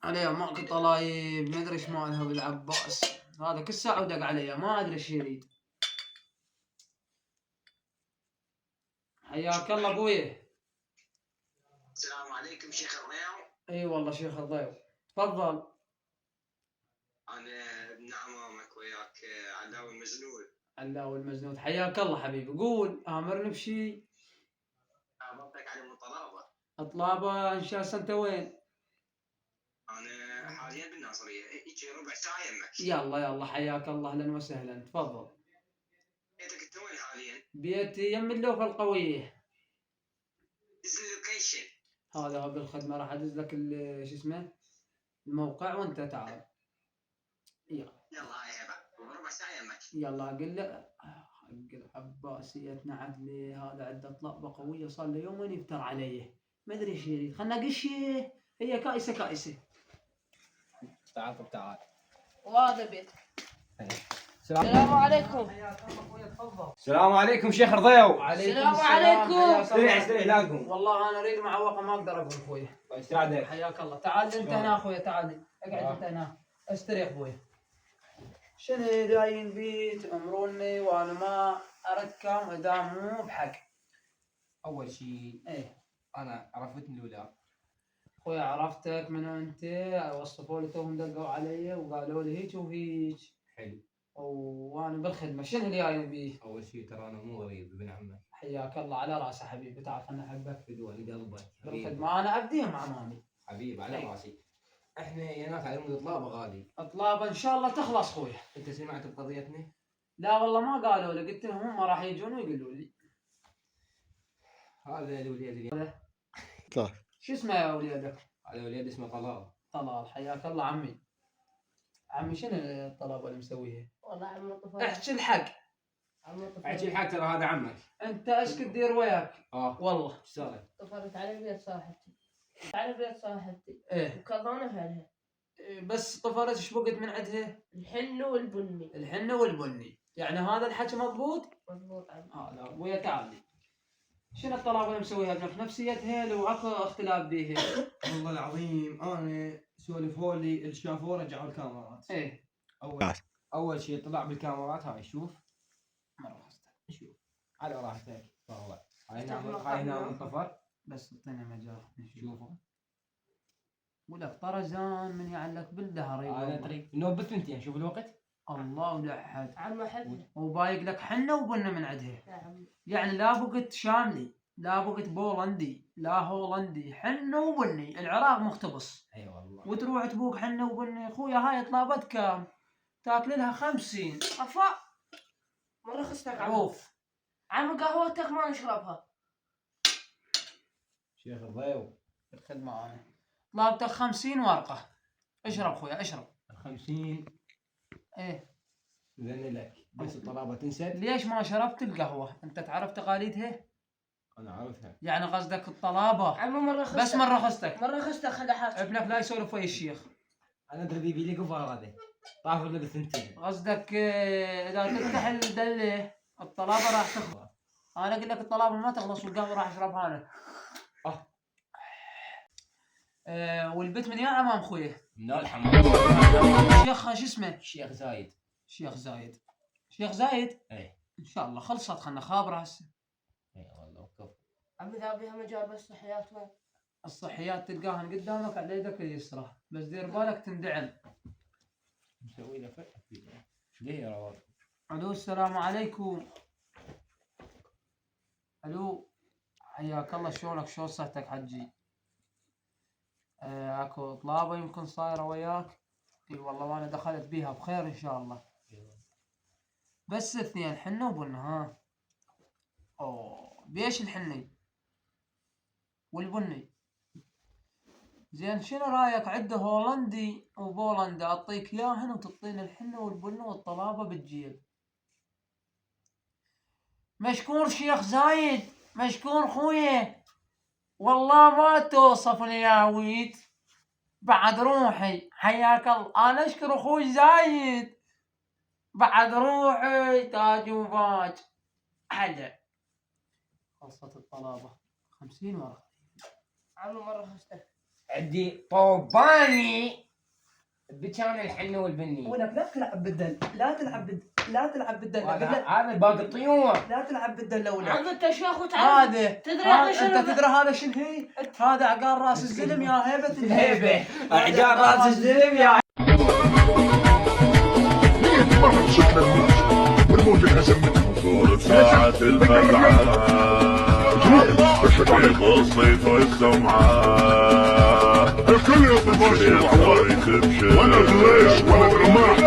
عليها ماكو طلايب ما ادري ايش مالها بالعباس. هذا كل ساعة ودق عليها ما ادري ايش يريد. حياك الله ابوي. السلام عليكم شيخ الضياء. اي والله شيخ الضيف تفضل. انا ابن عمامك وياك علاوي المزنود. علاوي المزنود حياك الله حبيبي. قول امرني بشي. عرفتك علي من طلابه. اطلابه ان شاء الله. انت وين؟ انا حاليا بالناصريه هيك ربع ساعه يمك. يلا حياك الله اهلا وسهلا تفضل. بيتك انت وين حاليا؟ بيتي يم اللوفة القوية. دز اللوكيشن. هذا هو بالخدمة راح ادز لك شو اسمه الموقع وانت تعال. يلا هاي هبه ربع ساعه يمك. يلا قل له حق العباسيتنا عدلي هذا عنده طلبة قوية صار له يومين يفتر عليه ما ادري ايش يريد. خلنا قشي هي كائسة. تعال. وهذا بيتك. السلام عليكم. السلام عليكم شيخ رضيو. السلام عليكم. استريح لاكم. والله انا اريد معوقه ما اقدر اقول اخوي. استريح. حياك الله. تعال انت هنا اخوي تعال اقعد انت هنا استريح ابوي. شنو داين بي تأمروني وانا ما اردكم اذا مو بحق. اول شيء ايه انا عرفتني الاولى. اخوي عرفتك من انت. وصفوا لي توهم دقوا علي وقالوا لي هيك وهيك. حلو. وانا بالخدمه. شنو اللي جايين بيه؟ اول شيء ترى انا مو غريب ابن عمك. حياك الله على راسي حبيبي. تعال خلنا احبك فدوى لقلبك. بالخدمه. انا ابديهم امامي حبيب على إيه. راسي. احنا يا ناس على مود طلابه غالي. اطلاب ان شاء الله تخلص خويا. انت سمعت بقضيتنا؟ لا والله ما قالوا لي. قلت لهم هم راح يجون ويقولوا لي. هذا الوليد شو اسمه يا وليدك؟ هذا الوليد اسمه طلال. طلال حياك الله عمي. عمي شنو الطلب اللي مسويها؟ والله عمو طفل. احكي الحق. احكي الحق ترى هذا عمك. انت ايش تدير وياك؟ والله ايش صار؟ طفلت على بيت صاحبتي. على بيت صاحبتي. ايه وكظانة أهلها. بس طفلت ايش بقت من عندها؟ الحنة والبني. الحنة والبني. يعني هذا الحكي مضبوط؟ مضبوط عمي. لا ابويا تعال لي. شنو الطلب اللي مسويها ابنك؟ نفسيتها لو اكو اختلاف بيها؟ والله العظيم انا سولفوا لي اللي شافوه رجعوا الكاميرات. ايه اول شيء طلع بالكاميرات هاي شوف. مرة شوف على راحتك والله. استغفر هاي الله. نام انطفر. بس اعطينا مجال شوفوا ولك طرزان من يعلق بالدهر. هذا طريق نوبة ثنتين. شوف الوقت. الله ولحد. عم أحبها. وبايق لك حنة وبنة من عندها. يا عمي. يعني لا بقت شاملي لا بقت بولندي لا هولندي. حنة وبني. العراق مختبص. اي والله. وتروح تبوق حنة وبني. اخويا هاي طلبت كم؟ تاكل لها 50. أفا. مرة خستك عمي. عوف. عمي قهوتك ما نشربها. شيخ الضيو. الخدمة انا طلبتك 50 ورقة. اشرب خويا اشرب. 50 ايه زين لك بس الطلبة تنسد. ليش ما شربت القهوة؟ انت تعرف تقاليدها؟ انا عارفها. يعني قصدك الطلابة. عمي مرة خستك. بس مرة خستك. مرة خستك خلي حاجة. ابنك لا يسولف ويا الشيخ. انا ادري بيبي لي قفار هذا طاف له بثنتين. قصدك اذا تفتح الدلة الطلابة راح تخلص. انا اقول لك الطلابة ما تخلص والقهوة راح اشربها انا. والبيت من يا عمام خويه؟ من الحمام. الشيخ شو اسمه؟ الشيخ زايد. شيخ زايد. ايه ان شاء الله خلصت. خلنا خابره هسه. ايه والله وكفو. عمي ذا بيها مجال بس صحيات وين؟ الصحيات تلقاهن قدامك على يدك اليسرى. بس دير بالك تندعم. مسوي له فتح فيه. ايش ليه يا رواد؟ الو السلام عليكم. الو حياك الله. شلونك؟ شلون صحتك حجي؟ اكو طلابه يمكن صايره وياك؟ اي والله وانا دخلت بيها بخير ان شاء الله. بس اثنين حنه وبنه. ها اوه بيش الحني والبني؟ زين شنو رايك عده هولندي وبولندا اعطيك اياهن وتعطيني الحنه والبنه والطلابه بالجيل. مشكور شيخ زايد. مشكور خويه. والله ما توصف لي يا ويت بعد روحي. حياك الله. انا اشكر اخوي زايد بعد روحي. تاج وفاج. هلا خلصت الطلبة 50 ورقة. عمي مرة خستك. عندي طوباني بكان الحنه والبنيه. ولك لا تلعب بالدل، لا تلعب بالدل هذا باقي الطيور. لا تلعب بالدل ولا عقد يا شيخ وتعرف هذا تدري هذا شنو؟ انت تدري هذا شنو هي؟ هذا عقار راس الزلم يا هيبة الهيبة. عقار راس الزلم يا والموج الهزم صورة ساعة المدعاة الشريط الصيت والسمعة الكل يطلب وانا ليش وانا الرماح